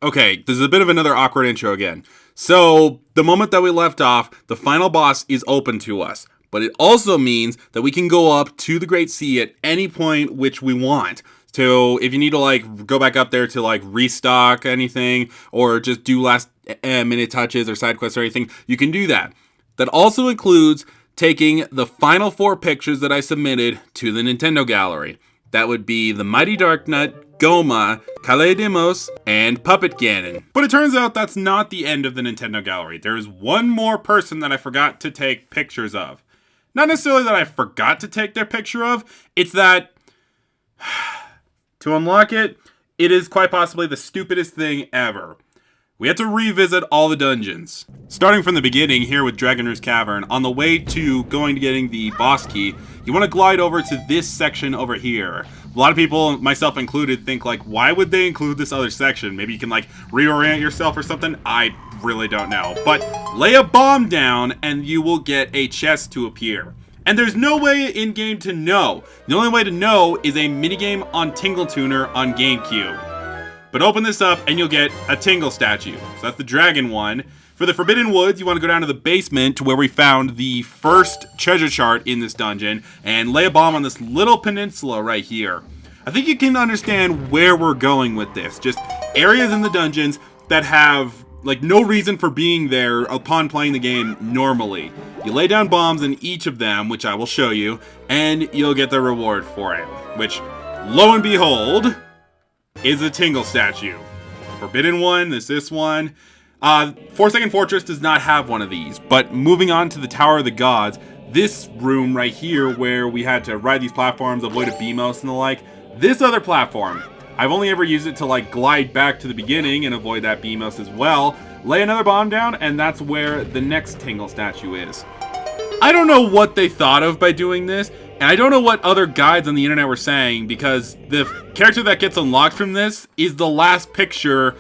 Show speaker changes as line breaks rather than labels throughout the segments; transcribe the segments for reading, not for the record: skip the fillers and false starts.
Okay, this is a bit of another awkward intro again. So, the moment that we left off, the final boss is open to us. But it also means that we can go up to the Great Sea at any point which we want. So, if you need to, like, go back up there to, like, restock anything, or just do last minute touches or side quests or anything, you can do that. That also includes taking the final 4 pictures that I submitted to the Nintendo Gallery. That would be the Mighty Dark Nut, Goma, Calais Demos, and Puppet Ganon. But it turns out that's not the end of the Nintendo Gallery. There's one more person that I forgot to take pictures of. Not necessarily that I forgot to take their picture of, it's that to unlock it, it is quite possibly the stupidest thing ever. We had to revisit all the dungeons. Starting from the beginning here with Dragon Roost Cavern, on the way to going to getting the boss key, you want to glide over to this section over here. A lot of people, myself included, think like, why would they include this other section? Maybe you can like reorient yourself or something? I really don't know. But lay a bomb down and you will get a chest to appear. And there's no way in-game to know. The only way to know is a minigame on Tingle Tuner on GameCube. But open this up and you'll get a Tingle statue. So that's the dragon one. For the Forbidden Woods, you want to go down to the basement to where we found the first treasure chart in this dungeon and lay a bomb on this little peninsula right here. I think you can understand where we're going with this. Just areas in the dungeons that have like no reason for being there upon playing the game normally. You lay down bombs in each of them, which I will show you, and you'll get the reward for it. Which, lo and behold, is a Tingle statue. Forbidden one, there's this one. Forsaken Fortress does not have one of these, but moving on to the Tower of the Gods, this room right here where we had to ride these platforms, avoid a BMOS and the like, this other platform, I've only ever used it to like glide back to the beginning and avoid that BMOS as well. Lay another bomb down and that's where the next Tingle statue is. I don't know what they thought of by doing this, and I don't know what other guides on the internet were saying, because the character that gets unlocked from this is the last picture,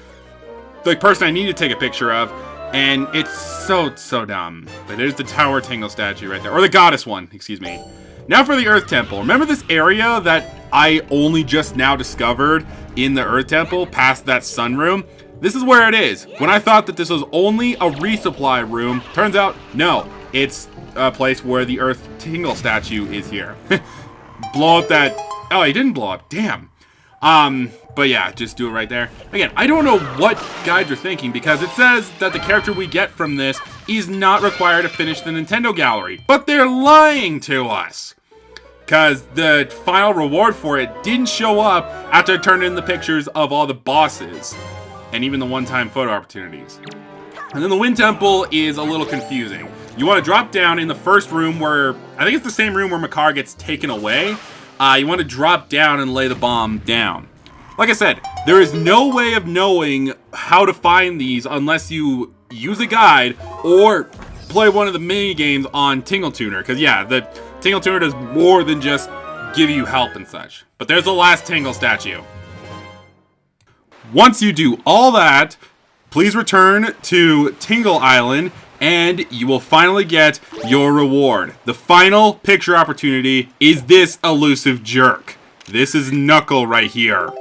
the person I need to take a picture of, and it's so dumb. But there's the Tower Tingle statue right there, or the Goddess one, excuse me. Now for the Earth Temple. Remember this area that I only just now discovered in the Earth Temple, past that sun room? This is where it is. When I thought that this was only a resupply room, turns out, no, it's a place where the Earth Tingle statue is here. Blow up that... Oh, he didn't blow up. Damn. But yeah, just do it right there. Again, I don't know what guides are thinking, because it says that the character we get from this is not required to finish the Nintendo Gallery. But they're lying to us. Because the final reward for it didn't show up after I turned in the pictures of all the bosses. And even the one-time photo opportunities. And then the Wind Temple is a little confusing. You want to drop down in the first room where, I think it's the same room where Makar gets taken away. You want to drop down and lay the bomb down. Like I said, there is no way of knowing how to find these unless you use a guide or play one of the mini games on Tingle Tuner. Because yeah, the Tingle Tuner does more than just give you help and such. But there's the last Tingle statue. Once you do all that, please return to Tingle Island and you will finally get your reward. The final picture opportunity is this elusive jerk. This is Knuckle right here.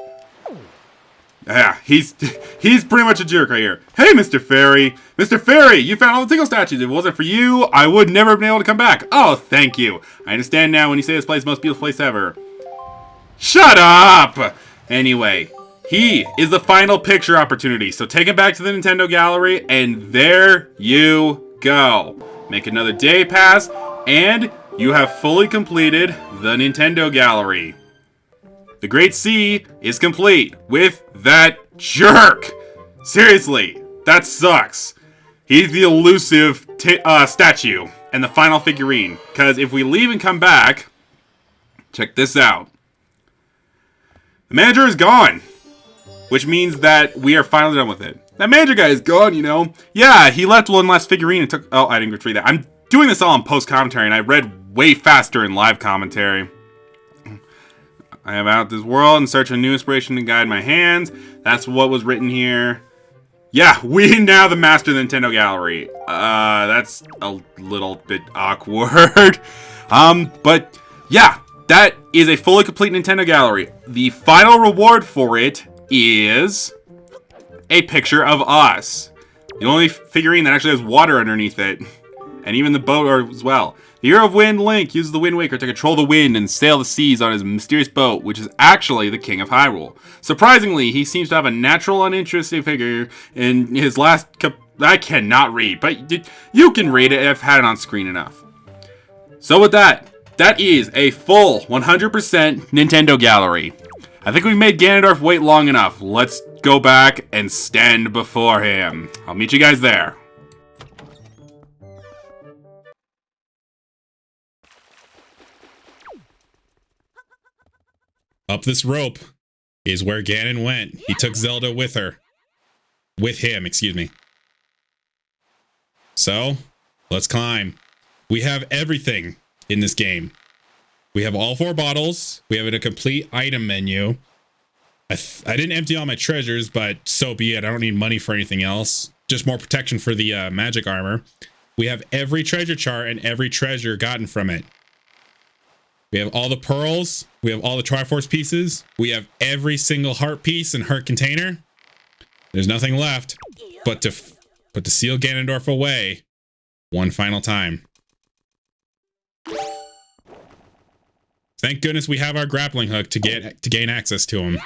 Yeah, he's pretty much a jerk right here. Hey, Mr. Fairy! Mr. Fairy, you found all the Tingle statues. If it wasn't for you, I would never have been able to come back. Oh, thank you. I understand now when you say this place is the most beautiful place ever. Shut up! Anyway, he is the final picture opportunity. So take him back to the Nintendo Gallery, and there you go. Make another day pass, and you have fully completed the Nintendo Gallery. The Great Sea is complete with that jerk. Seriously, that sucks. He's the elusive statue and the final figurine. Because if we leave and come back, check this out. The manager is gone, which means that we are finally done with it. That manager guy is gone, you know. Yeah, he left one last figurine and took... Oh, I didn't retrieve that. I'm doing this all in post-commentary, and I read way faster in live commentary. I am out this world in search of new inspiration to guide my hands. That's what was written here. Yeah, we now the master of the Nintendo Gallery. That's a little bit awkward. But yeah, that is a fully complete Nintendo Gallery. The final reward for it is a picture of us. The only figurine that actually has water underneath it. And even the boat as well. The Hero of Wind, Link, uses the Wind Waker to control the wind and sail the seas on his mysterious boat, which is actually the King of Hyrule. Surprisingly, he seems to have a natural, uninteresting figure in his last... I cannot read, but you can read it if I've had it on screen enough. So with that is a full 100% Nintendo gallery. I think we've made Ganondorf wait long enough. Let's go back and stand before him. I'll meet you guys there. Up this rope is where Ganon went. He took Zelda with her. With him, excuse me. So, let's climb. We have everything in this game. We have all 4 bottles. We have a complete item menu. I didn't empty all my treasures, but so be it. I don't need money for anything else. Just more protection for the magic armor. We have every treasure chart and every treasure gotten from it. We have all the pearls. We have all the Triforce pieces. We have every single heart piece and heart container. There's nothing left but to seal Ganondorf away one final time. Thank goodness we have our grappling hook to gain access to him.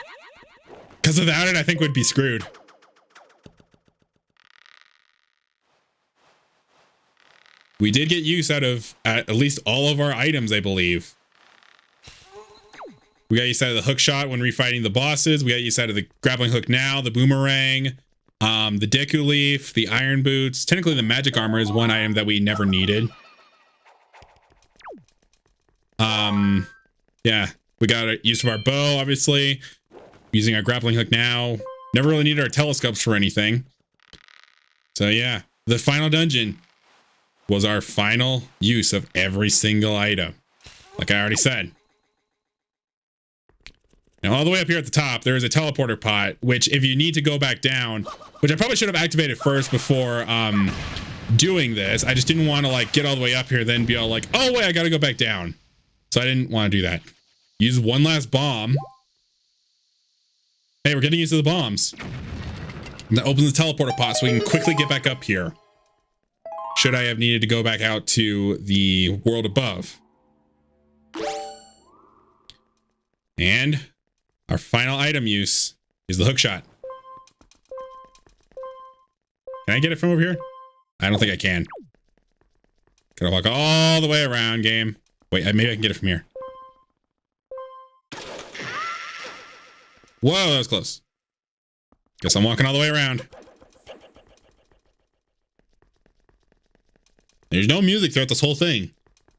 Because without it, I think we'd be screwed. We did get use out of at least all of our items, I believe. We got use out of the hook shot when refighting the bosses. We got use out of the grappling hook now, the boomerang, the Deku Leaf, the iron boots. Technically, the magic armor is one item that we never needed. Yeah, we got use of our bow, obviously. Using our grappling hook now. Never really needed our telescopes for anything. So yeah, the final dungeon was our final use of every single item. Like I already said. Now, all the way up here at the top, there is a teleporter pot, which if you need to go back down, which I probably should have activated first before doing this. I just didn't want to like get all the way up here, then be all like, oh wait, I gotta go back down. So I didn't want to do that. Use one last bomb. Hey, we're getting used to the bombs. And that opens the teleporter pot so we can quickly get back up here. Should I have needed to go back out to the world above. And our final item use is the hook shot. Can I get it from over here? I don't think I can. Gotta walk all the way around, game. Wait, maybe I can get it from here. Whoa, that was close. Guess I'm walking all the way around. There's no music throughout this whole thing.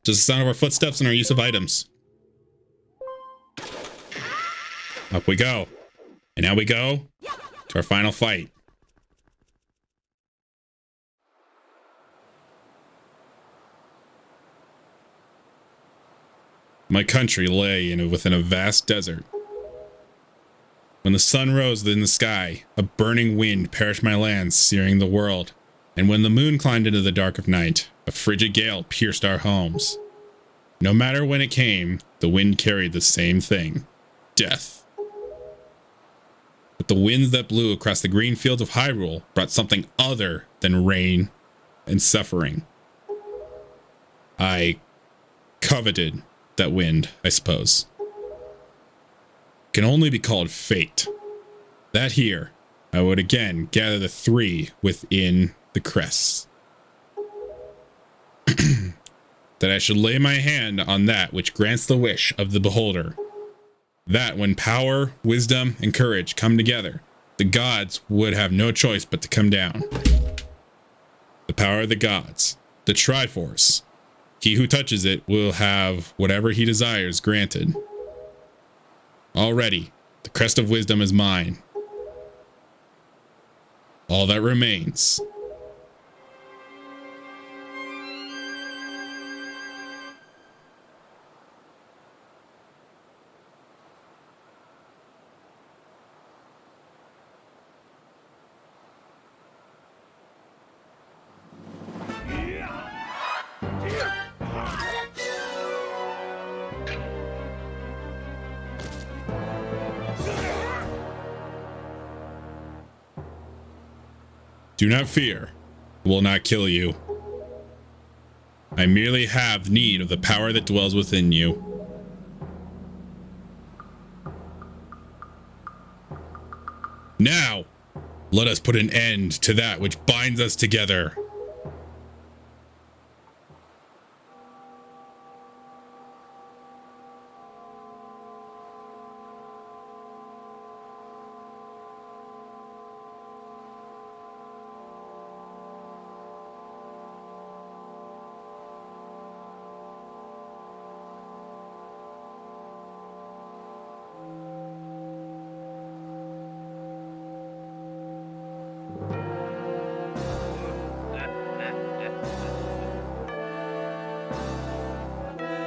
Just the sound of our footsteps and our use of items. Up we go. And now we go to our final fight. My country lay within a vast desert. When the sun rose in the sky, a burning wind perished my lands, searing the world. And when the moon climbed into the dark of night, a frigid gale pierced our homes. No matter when it came, the wind carried the same thing: death. But the winds that blew across the green fields of Hyrule brought something other than rain and suffering. I coveted that wind, I suppose. Can only be called fate. That here, I would again gather the 3 within the crests. That I should lay my hand on that which grants the wish of the beholder. That when power, wisdom, and courage come together, the gods would have no choice but to come down. The power of the gods, the Triforce. He who touches it will have whatever he desires granted. Already, the crest of wisdom is mine. All that remains .
Do not fear. It will not kill you. I merely have need of the power that dwells within you. Now, let us put an end to that which binds us together.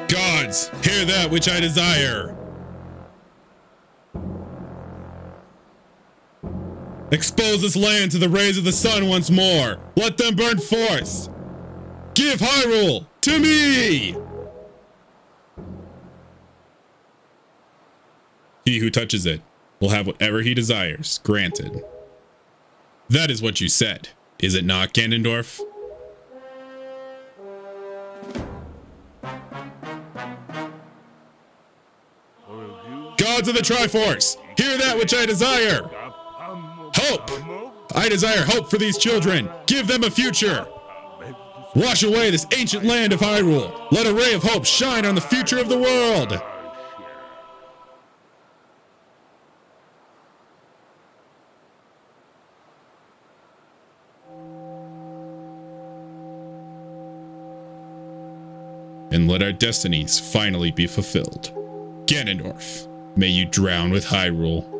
Gods, hear that which I desire. Expose this land to the rays of the sun once more. Let them burn forth. Give Hyrule to me. He who touches it will have whatever he desires granted. That is what you said, is it not, Ganondorf? Gods of the Triforce, hear that which I desire. Hope! I desire hope for these children. Give them a future. Wash away this ancient land of Hyrule. Let a ray of hope shine on the future of the world. And let our destinies finally be fulfilled. Ganondorf, may you drown with Hyrule.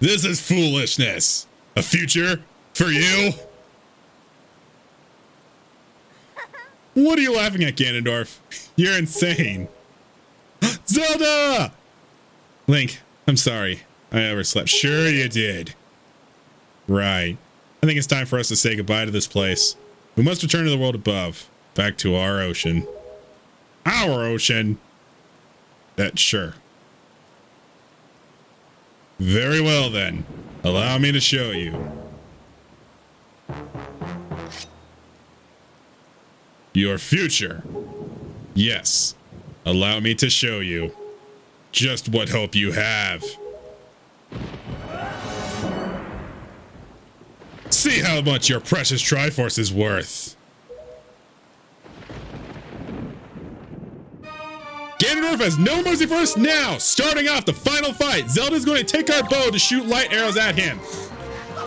This is foolishness. A future for you? What are you laughing at, Ganondorf? You're insane. Zelda! Link, I'm sorry. I overslept. Sure you did. Right. I think it's time for us to say goodbye to this place. We must return to the world above. Back to our ocean. Our ocean? Sure. Very well then. Allow me to show you. Your future. Yes. Allow me to show you just what hope you have. See how much your precious Triforce is worth. Ganondorf has no mercy for us now! Starting off the final fight, Zelda's going to take our bow to shoot light arrows at him.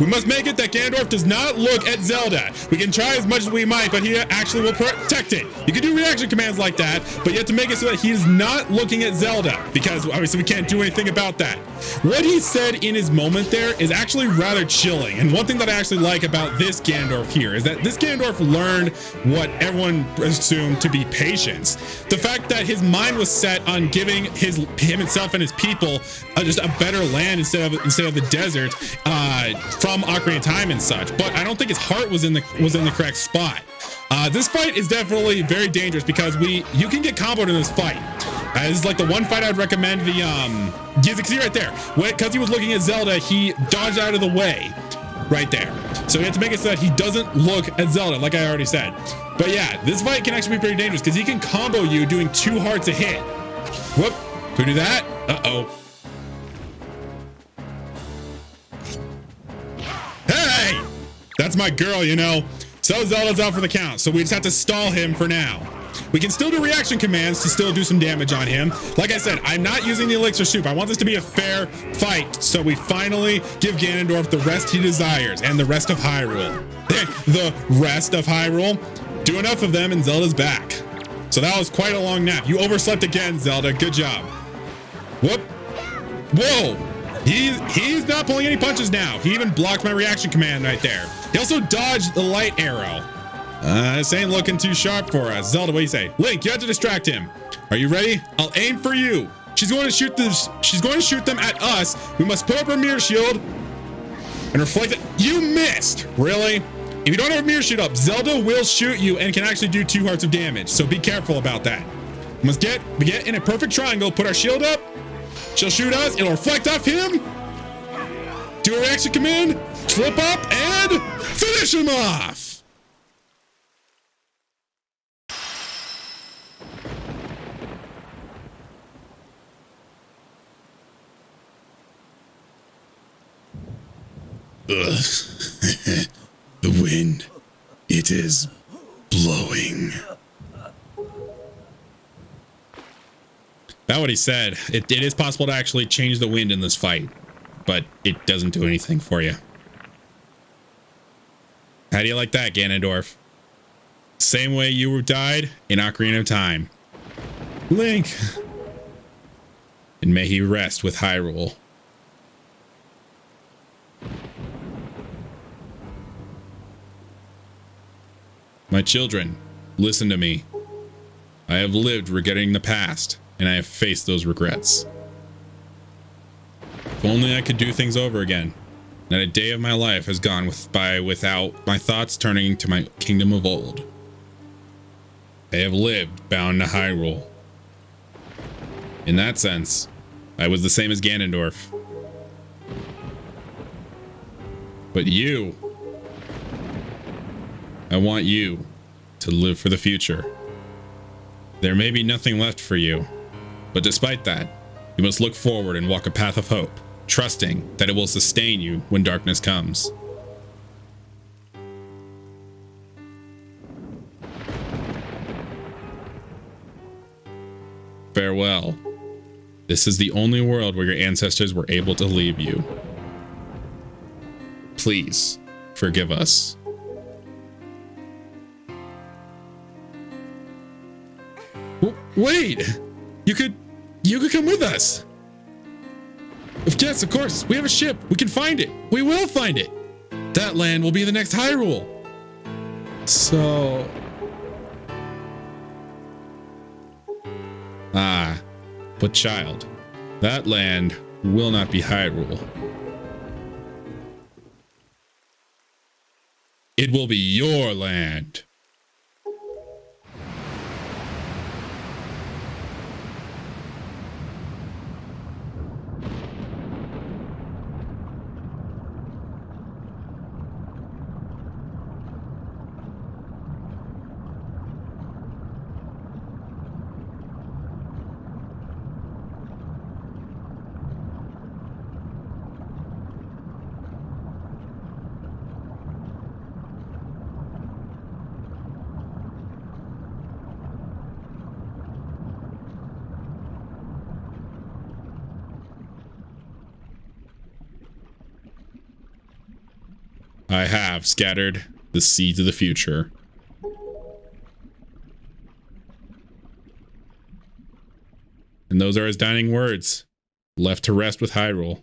We must make it that Ganondorf does not look at Zelda. We can try as much as we might, but he actually will protect it. You can do reaction commands like that, but you have to make it so that he is not looking at Zelda, because obviously we can't do anything about that. What he said in his moment there is actually rather chilling, and one thing that I actually like about this Ganondorf here is that this Ganondorf learned what everyone assumed to be patience. The fact that his mind was set on giving himself and his people just a better land instead of the desert from Ocarina of Time and such, but I don't think his heart was in the correct spot. This fight is definitely very dangerous because you can get comboed in this fight. This is like the one fight I'd recommend. You can see right there, because he was looking at Zelda, he dodged out of the way right there. So you have to make it so that he doesn't look at Zelda, like I already said. But yeah, this fight can actually be pretty dangerous because he can combo you doing 2 hearts a hit. Whoop, can we do that? Uh-oh. Hey! That's my girl, you know. So Zelda's out for the count, so we just have to stall him for now. We can still do reaction commands to still do some damage on him. Like I said, I'm not using the elixir soup. I want this to be a fair fight, so we finally give Ganondorf the rest he desires and the rest of Hyrule. The rest of Hyrule? Do enough of them and Zelda's back. So that was quite a long nap. You overslept again, Zelda. Good job. Whoop. Whoa. He's not pulling any punches now. He even blocked my reaction command right there. He also dodged the light arrow. This ain't looking too sharp for us. Zelda, what do you say? Link, you have to distract him. Are you ready? I'll aim for you. She's going to shoot them at us. We must put up her mirror shield and reflect it. You missed. Really? If you don't have a mirror shield up, Zelda will shoot you and can actually do 2 hearts of damage. So be careful about that. We get in a perfect triangle, put our shield up. She'll shoot us. It'll reflect off him. Do a reaction command, flip up, and finish him off. Ugh. The wind. It is blowing. That's what he said. It is possible to actually change the wind in this fight, but it doesn't do anything for you. How do you like that, Ganondorf? Same way you died in Ocarina of Time. Link. And may he rest with Hyrule. My children, listen to me. I have lived regretting the past, and I have faced those regrets. If only I could do things over again. Not a day of my life has gone by without my thoughts turning to my kingdom of old. I have lived bound to Hyrule. In that sense, I was the same as Ganondorf. But you, I want you to live for the future. There may be nothing left for you, but despite that, you must look forward and walk a path of hope, trusting that it will sustain you when darkness comes. Farewell. This is the only world where your ancestors were able to leave you. Please, forgive us. Wait! You could come with us! Yes, of course. We have a ship. We can find it. We will find it. That land will be the next Hyrule. So... Ah, but child, that land will not be Hyrule. It will be your land. I have scattered the seeds of the future. And those are his dying words, left to rest with Hyrule.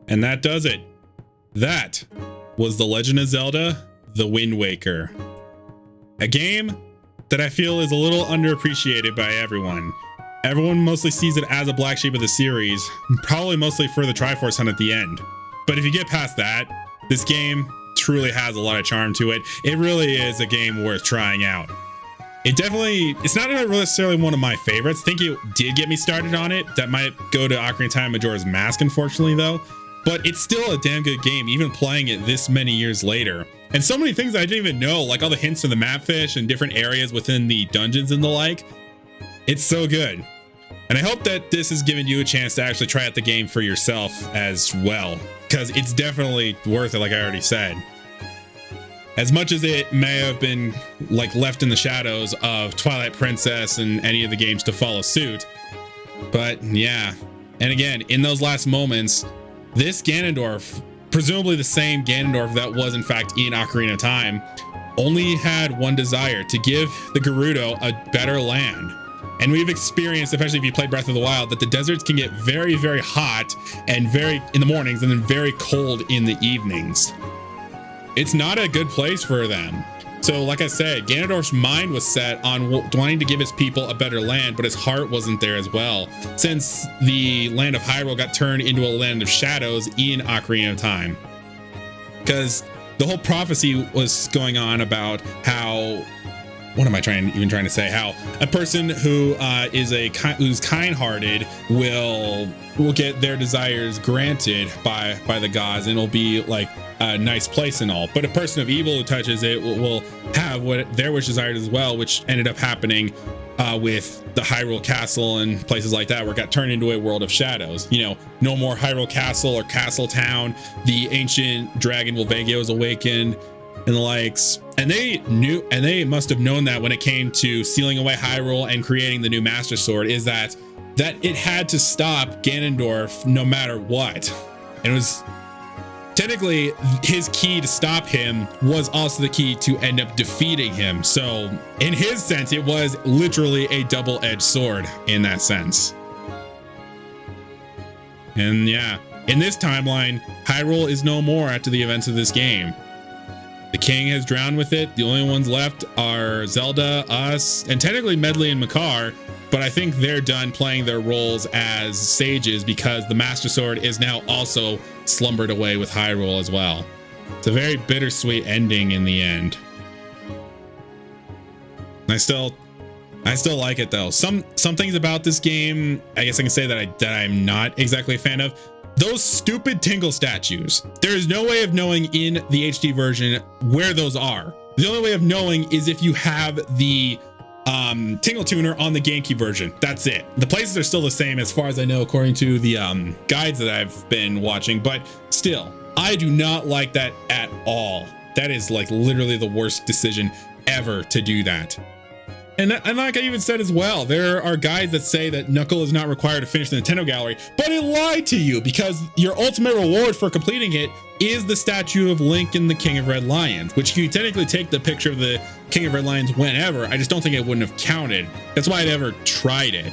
And that does it. That was The Legend of Zelda: The Wind Waker. A game that I feel is a little underappreciated by everyone. Everyone mostly sees it as a black sheep of the series, probably mostly for the Triforce Hunt at the end. But if you get past that, this game truly has a lot of charm to it. It really is a game worth trying out. It's not necessarily one of my favorites. I think it did get me started on it. That might go to Ocarina of Time Majora's Mask, unfortunately, though. But it's still a damn good game, even playing it this many years later. And so many things I didn't even know, like all the hints to the map fish and different areas within the dungeons and the like. It's so good. And I hope that this has given you a chance to actually try out the game for yourself as well, because it's definitely worth it, like I already said. As much as it may have been like left in the shadows of Twilight Princess and any of the games to follow suit. But yeah, and again, in those last moments, this Ganondorf, presumably the same Ganondorf that was in fact in Ocarina of Time, only had one desire: to give the Gerudo a better land. And we've experienced, especially if you play Breath of the Wild, that the deserts can get very, very hot and very in the mornings and then very cold in the evenings. It's not a good place for them. So like I said, Ganondorf's mind was set on wanting to give his people a better land, but his heart wasn't there as well, since the land of Hyrule got turned into a land of shadows in Ocarina of Time. Because the whole prophecy was going on about how, what am I trying to say? How a person who who's kind-hearted will get their desires granted by the gods, and it'll be like a nice place and all. But a person of evil who touches it will have what their wish desired as well, which ended up happening with the Hyrule Castle and places like that, where it got turned into a world of shadows. You know, no more Hyrule Castle or Castle Town. The ancient dragon Volvagia was awakened and the likes. And they must have known that when it came to sealing away Hyrule and creating the new Master Sword, is that it had to stop Ganondorf no matter what. And it was technically his key to stop him was also the key to end up defeating him. So in his sense, it was literally a double-edged sword in that sense. And yeah, in this timeline, Hyrule is no more after the events of this game. The king has drowned with it. The only ones left are Zelda, us, and technically Medley and Makar, but I think they're done playing their roles as sages because the Master Sword is now also slumbered away with Hyrule as well. It's a very bittersweet ending in the end. I still like it though. Some things about this game, I guess I can say that I'm not exactly a fan of. Those stupid Tingle statues. There is no way of knowing in the HD version where those are. The only way of knowing is if you have the Tingle Tuner on the GameCube version. That's it. The places are still the same as far as I know, according to the guides that I've been watching, but still, I do not like that at all. That is like literally the worst decision ever to do that. And like I even said as well, there are guides that say that Knuckle is not required to finish the Nintendo Gallery, but it lied to you, because your ultimate reward for completing it is the statue of Link and the King of Red Lions, which you technically take the picture of the King of Red Lions whenever. I just don't think it wouldn't have counted. That's why I never tried it,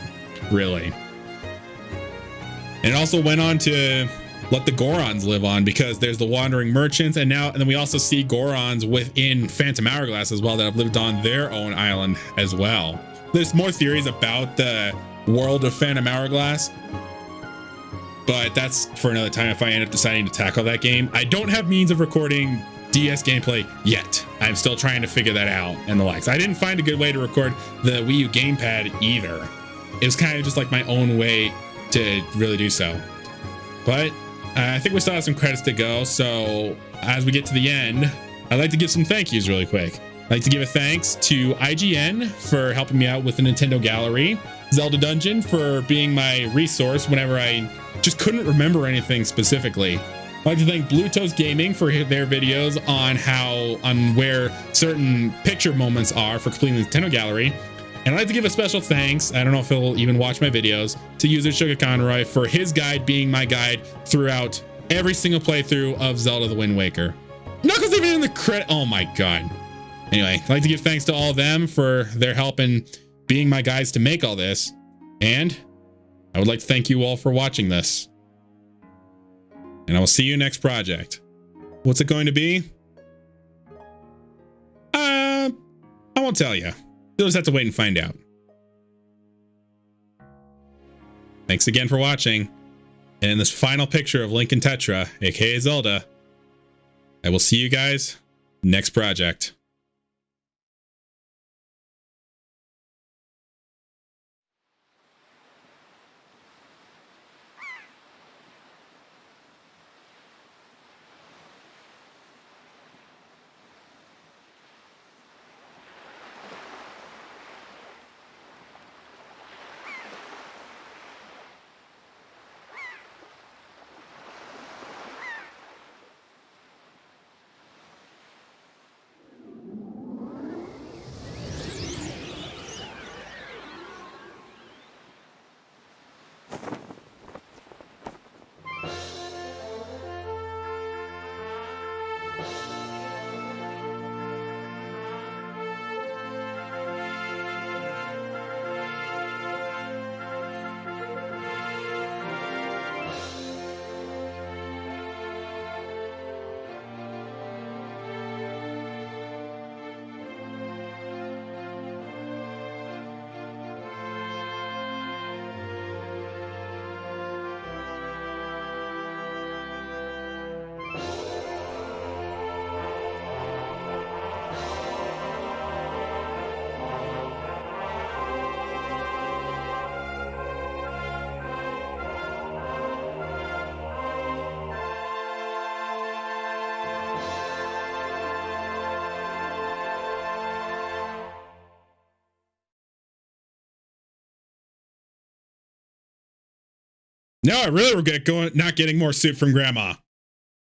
really. And it also went on to let the Gorons live on, because there's the Wandering Merchants, and then we also see Gorons within Phantom Hourglass as well that have lived on their own island as well. There's more theories about the world of Phantom Hourglass, but that's for another time if I end up deciding to tackle that game. I don't have means of recording DS gameplay yet. I'm still trying to figure that out and the likes. I didn't find a good way to record the Wii U gamepad either. It was kind of just like my own way to really do so. But I think we still have some credits to go, so as we get to the end, I'd like to give some thank yous really quick. I'd like to give a thanks to IGN for helping me out with the Nintendo Gallery, Zelda Dungeon for being my resource whenever I just couldn't remember anything specifically. I'd like to thank Blue Toast Gaming for their videos on where certain picture moments are for completing the Nintendo Gallery. And I'd like to give a special thanks, I don't know if he'll even watch my videos, to user Sugar Conroy for his guide being my guide throughout every single playthrough of Zelda the Wind Waker. Knuckles even in the credit. Oh my god. Anyway, I'd like to give thanks to all of them for their help in being my guides to make all this. And I would like to thank you all for watching this. And I will see you next project. What's it going to be? I won't tell you. You'll just have to wait and find out. Thanks again for watching. And in this final picture of Link and Tetra, aka Zelda, I will see you guys next project. No, I really regret not getting more soup from Grandma.